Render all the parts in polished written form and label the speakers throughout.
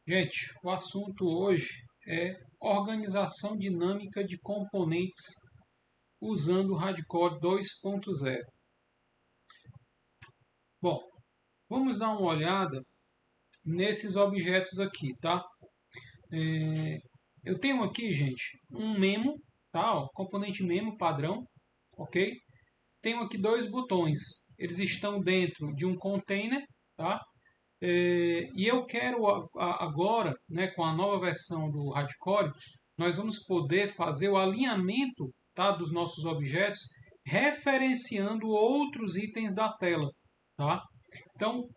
Speaker 1: Gente, o assunto hoje é organização dinâmica de componentes usando o Hardcore 2.0. Bom, vamos dar uma olhada nesses objetos aqui, tá? Eu tenho aqui, gente, um memo, tá? Ó, componente memo padrão, ok? Tenho aqui dois botões. Eles estão dentro de um container, tá? E eu quero agora, né, com a nova versão do Hardcore, nós vamos poder fazer o alinhamento, tá, dos nossos objetos, referenciando outros itens da tela. Tá? Então,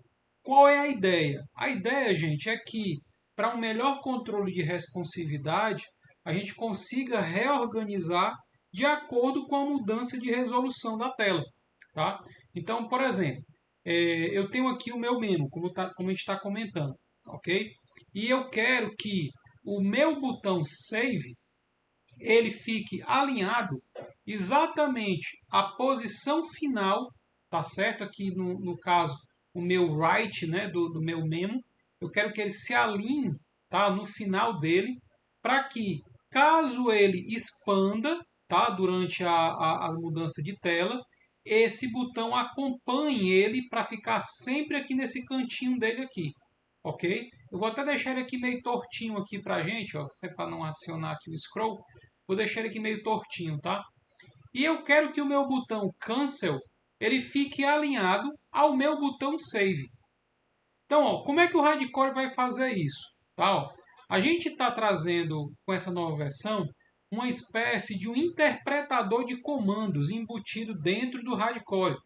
Speaker 1: qual é a ideia? A ideia, gente, é que para um melhor controle de responsividade, a gente consiga reorganizar de acordo com a mudança de resolução da tela. Tá? Então, por exemplo, eu tenho aqui o meu memo, como a gente está comentando, ok? E eu quero que o meu botão Save ele fique alinhado exatamente à posição final, tá certo? Aqui no caso, o meu write, né, do meu memo, eu quero que ele se alinhe, tá, no final dele, para que caso ele expanda, tá, durante a mudança de tela, esse botão acompanhe ele para ficar sempre aqui nesse cantinho dele aqui, ok? Eu vou até deixar ele aqui meio tortinho aqui para a gente, ó, para não acionar aqui o scroll, vou deixar ele aqui meio tortinho, tá? E eu quero que o meu botão Cancel ele fique alinhado ao meu botão Save. Então, ó, como é que o Hardcore vai fazer isso? Tá, ó, a gente está trazendo com essa nova versão uma espécie de um interpretador de comandos embutido dentro do Hardcore.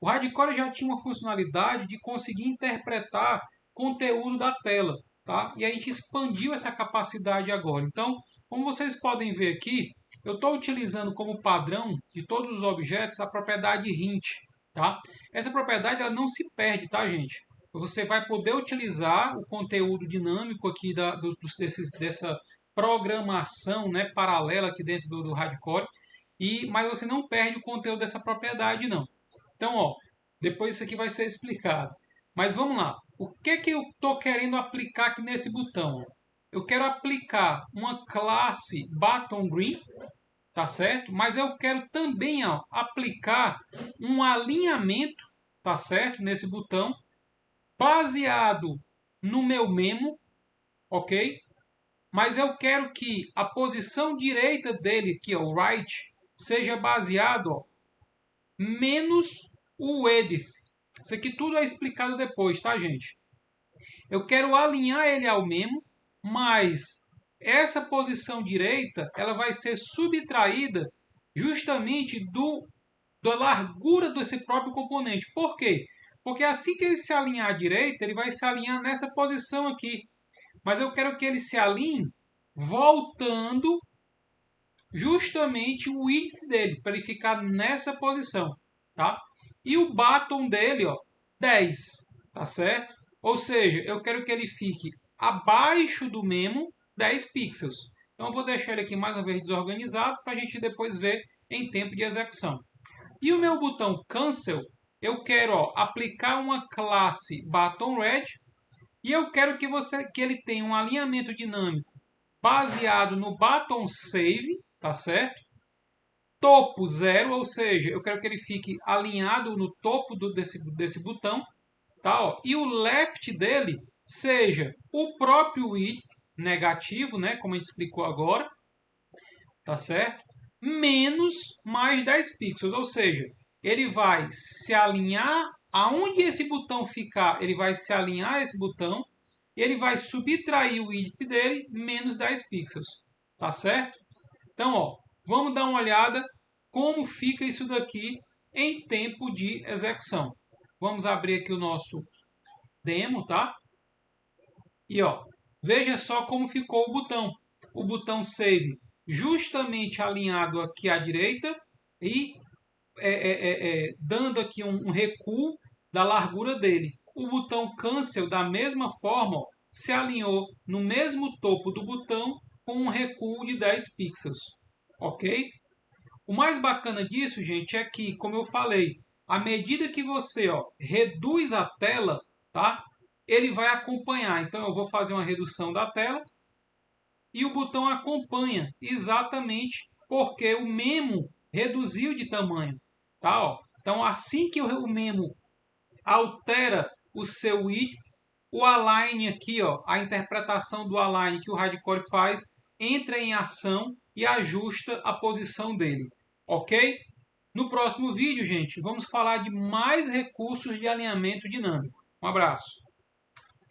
Speaker 1: O Hardcore já tinha uma funcionalidade de conseguir interpretar conteúdo da tela, tá? E a gente expandiu essa capacidade agora. Então, como vocês podem ver aqui, eu estou utilizando como padrão de todos os objetos a propriedade hint, tá? Essa propriedade ela não se perde, tá, gente? Você vai poder utilizar o conteúdo dinâmico aqui dessa programação, né, paralela aqui dentro do Hardcore, mas você não perde o conteúdo dessa propriedade, não. Então, ó, depois isso aqui vai ser explicado. Mas vamos lá. O que eu estou querendo aplicar aqui nesse botão? Eu quero aplicar uma classe Button Green, tá certo? Mas eu quero também aplicar um alinhamento, tá certo? Nesse botão, baseado no meu memo, ok? Mas eu quero que a posição direita dele, que é o right, seja baseado menos o edit. Isso aqui tudo é explicado depois, tá, gente? Eu quero alinhar ele ao memo, mas essa posição direita ela vai ser subtraída justamente da largura desse próprio componente. Por quê? Porque assim que ele se alinhar à direita, ele vai se alinhar nessa posição aqui. Mas eu quero que ele se alinhe voltando justamente o width dele, para ele ficar nessa posição, tá? E o bottom dele, ó, 10, tá certo? Ou seja, eu quero que ele fique abaixo do memo 10 pixels. Então eu vou deixar ele aqui mais uma vez desorganizado para a gente depois ver em tempo de execução. E o meu botão Cancel, eu quero aplicar uma classe Button Red e eu quero que ele tenha um alinhamento dinâmico baseado no button Save, tá certo? Topo zero, ou seja, eu quero que ele fique alinhado no topo desse botão, tá? Ó. E o left dele seja o próprio width negativo, né? Como a gente explicou agora, tá certo? Menos mais 10 pixels, ou seja, ele vai se alinhar aonde esse botão ficar, ele vai se alinhar a esse botão e ele vai subtrair o width dele menos 10 pixels, tá certo? Então, ó, vamos dar uma olhada como fica isso daqui em tempo de execução. Vamos abrir aqui o nosso demo, tá? E ó, veja só como ficou o botão. O botão Save justamente alinhado aqui à direita e dando aqui um recuo da largura dele. O botão Cancel, da mesma forma, ó, se alinhou no mesmo topo do botão com um recuo de 10 pixels. Ok? O mais bacana disso, gente, é que, como eu falei, à medida que você reduz a tela, tá? ele vai acompanhar. Então eu vou fazer uma redução da tela e o botão acompanha, exatamente porque o memo reduziu de tamanho. Tá, ó. Então assim que o memo altera o seu width, o align aqui, ó, a interpretação do align que o hardcore faz, entra em ação e ajusta a posição dele. Ok? No próximo vídeo, gente, vamos falar de mais recursos de alinhamento dinâmico. Um abraço.